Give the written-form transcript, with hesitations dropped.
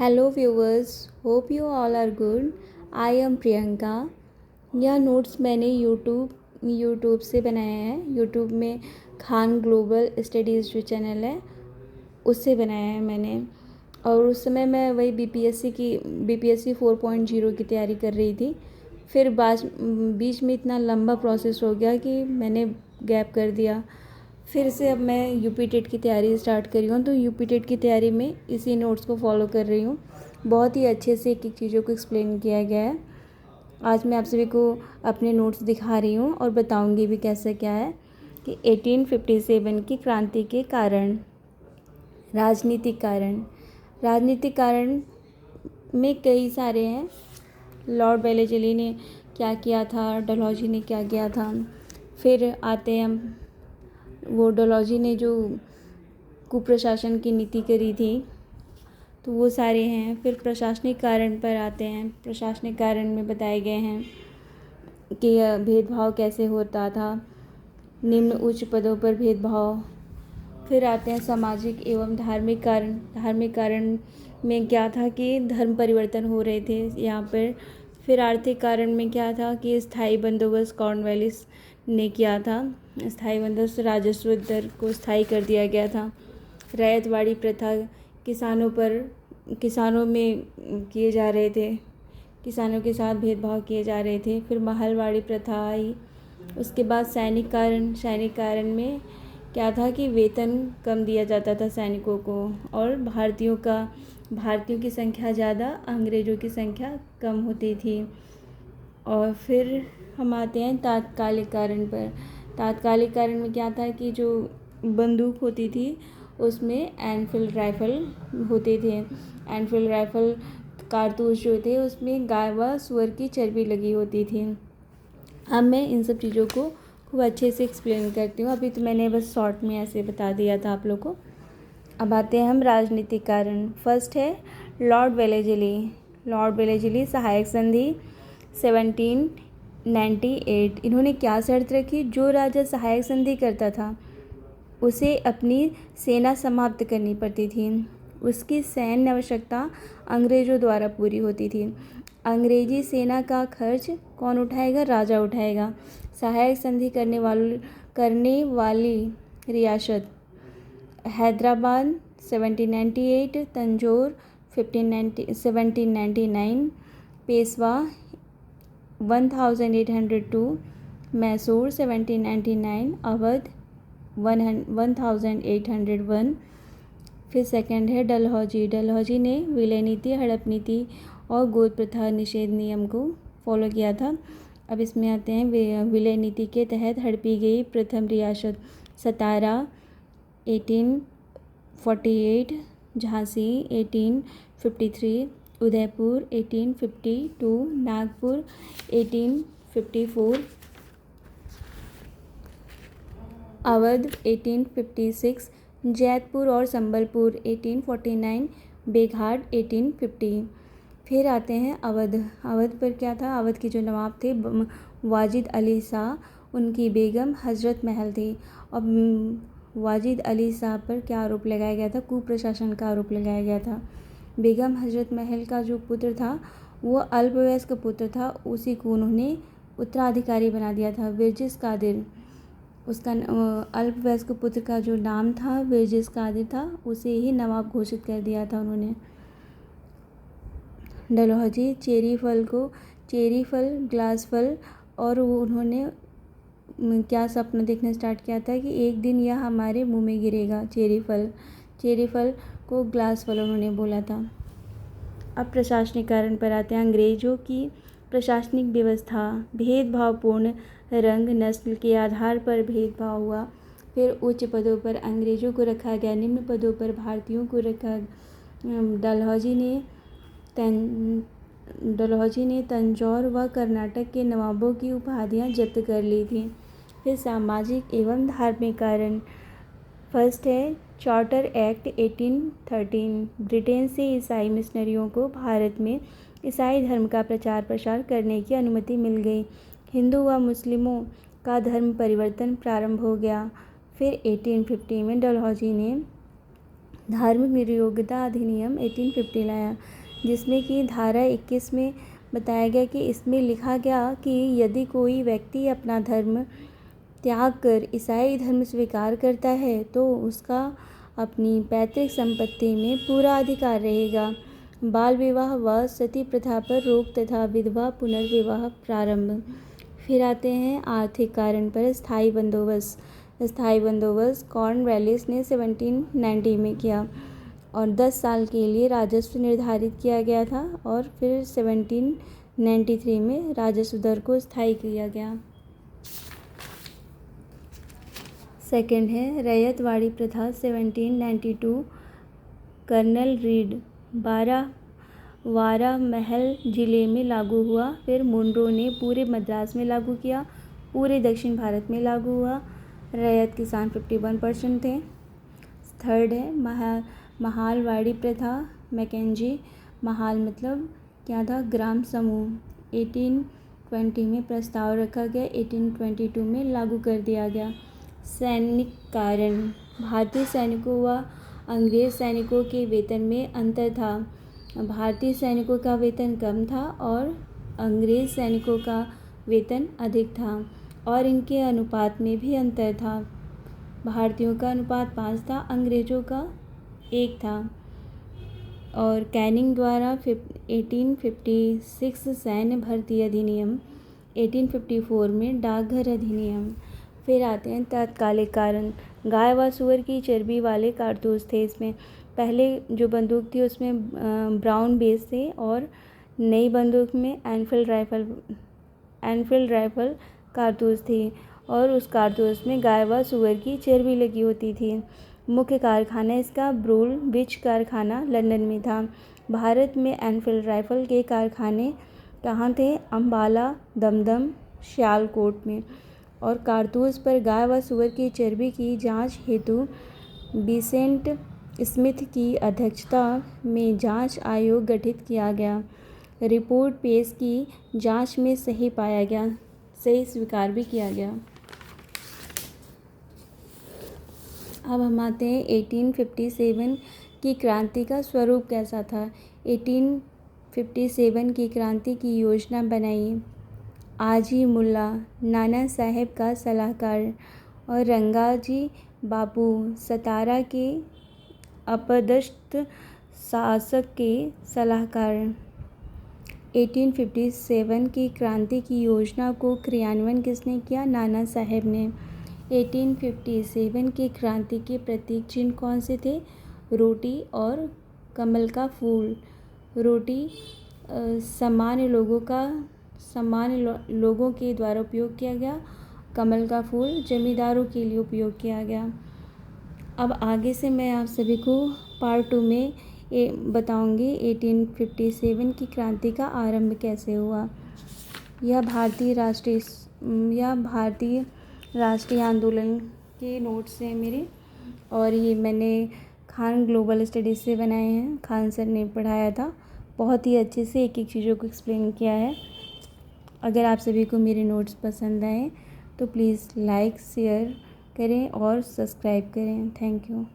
Hello viewers, hope you all are good. I am Priyanka. यह notes मैंने YouTube से बनाया है। यूट्यूब में खान ग्लोबल स्टडीज़ जो चैनल है उससे बनाया है मैंने। और उस समय मैं वही बीपीएससी 4.0 की तैयारी कर रही थी। फिर बीच में इतना लंबा प्रोसेस हो गया कि मैंने गैप कर दिया। फिर से अब मैं यूपी टेट की तैयारी स्टार्ट करी हूँ, तो यूपी टेट की तैयारी में इसी नोट्स को फॉलो कर रही हूँ। बहुत ही अच्छे से एक एक चीज़ों को एक्सप्लेन किया गया है। आज मैं आप सभी को अपने नोट्स दिखा रही हूँ और बताऊँगी भी कैसे क्या है कि 1857 की क्रांति के कारण, राजनीतिक कारण में कई सारे हैं। लॉर्ड वेलेस्ली ने क्या किया था, डलहौजी ने क्या किया था। फिर आते हैं हम, वो डलहौजी ने जो कुप्रशासन की नीति करी थी तो वो सारे हैं। फिर प्रशासनिक कारण पर आते हैं। प्रशासनिक कारण में बताए गए हैं कि भेदभाव कैसे होता था, निम्न उच्च पदों पर भेदभाव। फिर आते हैं सामाजिक एवं धार्मिक कारण। धार्मिक कारण में क्या था कि धर्म परिवर्तन हो रहे थे यहाँ पर। फिर आर्थिक कारण में क्या था कि स्थायी बंदोबस्त कॉर्नवालिस ने किया था। स्थायी बंदोबस्त, राजस्व दर को स्थायी कर दिया गया था। रैयतवाड़ी प्रथा, किसानों में किए जा रहे थे, किसानों के साथ भेदभाव किए जा रहे थे। फिर महलवाड़ी प्रथा आई। उसके बाद सैनिक कारण में क्या था कि वेतन कम दिया जाता था सैनिकों को, और भारतीयों की संख्या ज़्यादा, अंग्रेज़ों की संख्या कम होती थी। और फिर हम आते हैं तात्कालिक कारण पर। तात्कालिक कारण में क्या था कि जो बंदूक होती थी उसमें एनफील्ड राइफल होते थे। एनफील्ड राइफल कारतूस जो थे उसमें गाय व सुअर की चर्बी लगी होती थी। अब मैं इन सब चीज़ों को खूब अच्छे से एक्सप्लेन करती हूँ। अभी तो मैंने बस शॉर्ट में ऐसे बता दिया था आप लोग को। अब आते हैं हम राजनीतिक कारण। फर्स्ट है लॉर्ड वेलेस्ली सहायक संधि 1798। इन्होंने क्या शर्त रखी? जो राजा सहायक संधि करता था उसे अपनी सेना समाप्त करनी पड़ती थी। उसकी सैन्य आवश्यकता अंग्रेज़ों द्वारा पूरी होती थी। अंग्रेजी सेना का खर्च कौन उठाएगा? राजा उठाएगा। सहायक संधि करने वाली रियासत हैदराबाद 1798, तंजौर 1799, पेशवा 1802, मैसूर 1799, अवध 1801। फिर सेकंड है डलहौजी ने विलय नीति, हड़प नीति और गोद प्रथा निषेध नियम को फॉलो किया था। अब इसमें आते हैं विलय नीति के तहत हड़पी गई प्रथम रियासत सतारा 1848, झांसी 1853, उदयपुर 1852, नागपुर 1854, अवध 1856, जैतपुर और संबलपुर 1849, बेघाट 1850। फिर आते हैं अवध पर क्या था? अवध के जो नवाब थे वाजिद अली शाह, उनकी बेगम हजरत महल थी। अब वाजिद अली शाह पर क्या आरोप लगाया गया था? कुप्रशासन का आरोप लगाया गया था। बेगम हजरत महल का जो पुत्र था वो अल्पवयस्क पुत्र था, उसी को उन्होंने उत्तराधिकारी बना दिया था, विरजिस कादिर। उसका अल्पवयस्क पुत्र का जो नाम था विरजिस कादिर था, उसे ही नवाब घोषित कर दिया था उन्होंने। डलहौजी चेरी फल, ग्लास फल, और उन्होंने क्या सपना देखना स्टार्ट किया था कि एक दिन यह हमारे मुंह में गिरेगा। चेरी फल को ग्लास फल उन्होंने बोला था। अब प्रशासनिक कारण पर आते हैं। अंग्रेजों की प्रशासनिक व्यवस्था भेदभावपूर्ण, रंग नस्ल के आधार पर भेदभाव हुआ। फिर उच्च पदों पर अंग्रेजों को रखा गया, निम्न पदों पर भारतीयों को रखा। डलहौजी ने तंजौर व कर्नाटक के नवाबों की उपाधियां जब्त कर ली थी। फिर सामाजिक एवं धार्मिक कारण। फर्स्ट है चार्टर एक्ट 1813। ब्रिटेन से ईसाई मिशनरियों को भारत में ईसाई धर्म का प्रचार प्रसार करने की अनुमति मिल गई। हिंदू व मुस्लिमों का धर्म परिवर्तन प्रारंभ हो गया। फिर 1850 में डलहौजी ने धार्मिक नियोक्ता अधिनियम 1850 लाया, जिसमें कि धारा 21 में बताया गया कि इसमें लिखा गया कि यदि कोई व्यक्ति अपना धर्म त्याग कर ईसाई धर्म स्वीकार करता है तो उसका अपनी पैतृक संपत्ति में पूरा अधिकार रहेगा। बाल विवाह व सती प्रथा पर रोक तथा विधवा पुनर्विवाह प्रारंभ। फिर आते हैं आर्थिक कारण पर स्थायी बंदोबस्त। स्थायी बंदोबस्त कॉर्नवालिस ने 1790 में किया और 10 साल के लिए राजस्व निर्धारित किया गया था और फिर 1793 में राजस्व दर को स्थायी किया गया। सेकंड है रैयतवाड़ी प्रथा 1792। कर्नल रीड वारामहल जिले में लागू हुआ। फिर मुनरो ने पूरे मद्रास में लागू किया। पूरे दक्षिण भारत में लागू हुआ। रैयत किसान 51% थे। थर्ड है महालवाड़ी प्रथा मैकेंजी। महाल मतलब क्या था? ग्राम समूह। 1820 में प्रस्ताव रखा गया, 1822 में लागू कर दिया गया। सैनिक कारण। भारतीय सैनिकों व अंग्रेज सैनिकों के वेतन में अंतर था। भारतीय सैनिकों का वेतन कम था और अंग्रेज सैनिकों का वेतन अधिक था और इनके अनुपात में भी अंतर था। भारतीयों का अनुपात 5 था, अंग्रेजों का 1 था। और कैनिंग द्वारा 1856 सैन्य भर्ती अधिनियम, 1854 में डाकघर अधिनियम। फिर आते हैं तात्कालिक कारण। गाय व सूअर की चर्बी वाले कारतूस थे इसमें। पहले जो बंदूक थी उसमें ब्राउन बेस थे और नई बंदूक में एनफील्ड राइफल कारतूस थी और उस कारतूस में गाय व सूअर की चर्बी लगी होती थी। मुख्य कारखाना इसका ब्रूलविच कारखाना लंदन में था। भारत में एनफील्ड राइफल के कारखाने कहाँ थे? अम्बाला, दमदम, सियालकोट में। और कारतूस पर गाय व सूअर की चर्बी की जांच हेतु बिसेंट स्मिथ की अध्यक्षता में जांच आयोग गठित किया गया। रिपोर्ट पेश की, जांच में सही पाया गया, सही स्वीकार भी किया गया। अब हम आते हैं 1857 की क्रांति का स्वरूप कैसा था। 1857 की क्रांति की योजना बनाई आजी मुल्ला, नाना साहेब का सलाहकार और रंगाजी बापू, सतारा के अपदस्थ शासक के सलाहकार। 1857 की क्रांति की योजना को क्रियान्वयन किसने किया? नाना साहेब ने। 1857 की क्रांति के प्रतीक चिन्ह कौन से थे? रोटी और कमल का फूल। रोटी सामान्य लोगों के द्वारा उपयोग किया गया। कमल का फूल जमींदारों के लिए उपयोग किया गया। अब आगे से मैं आप सभी को पार्ट 2 में बताऊंगी 1857 की क्रांति का आरंभ कैसे हुआ। यह भारतीय राष्ट्रीय आंदोलन के नोट्स हैं मेरे और ये मैंने खान ग्लोबल स्टडीज़ से बनाए हैं। खान सर ने पढ़ाया था, बहुत ही अच्छे से एक एक चीज़ों को एक्सप्लेन किया है। अगर आप सभी को मेरे नोट्स पसंद आए तो प्लीज़ लाइक शेयर करें और सब्सक्राइब करें। Thank you.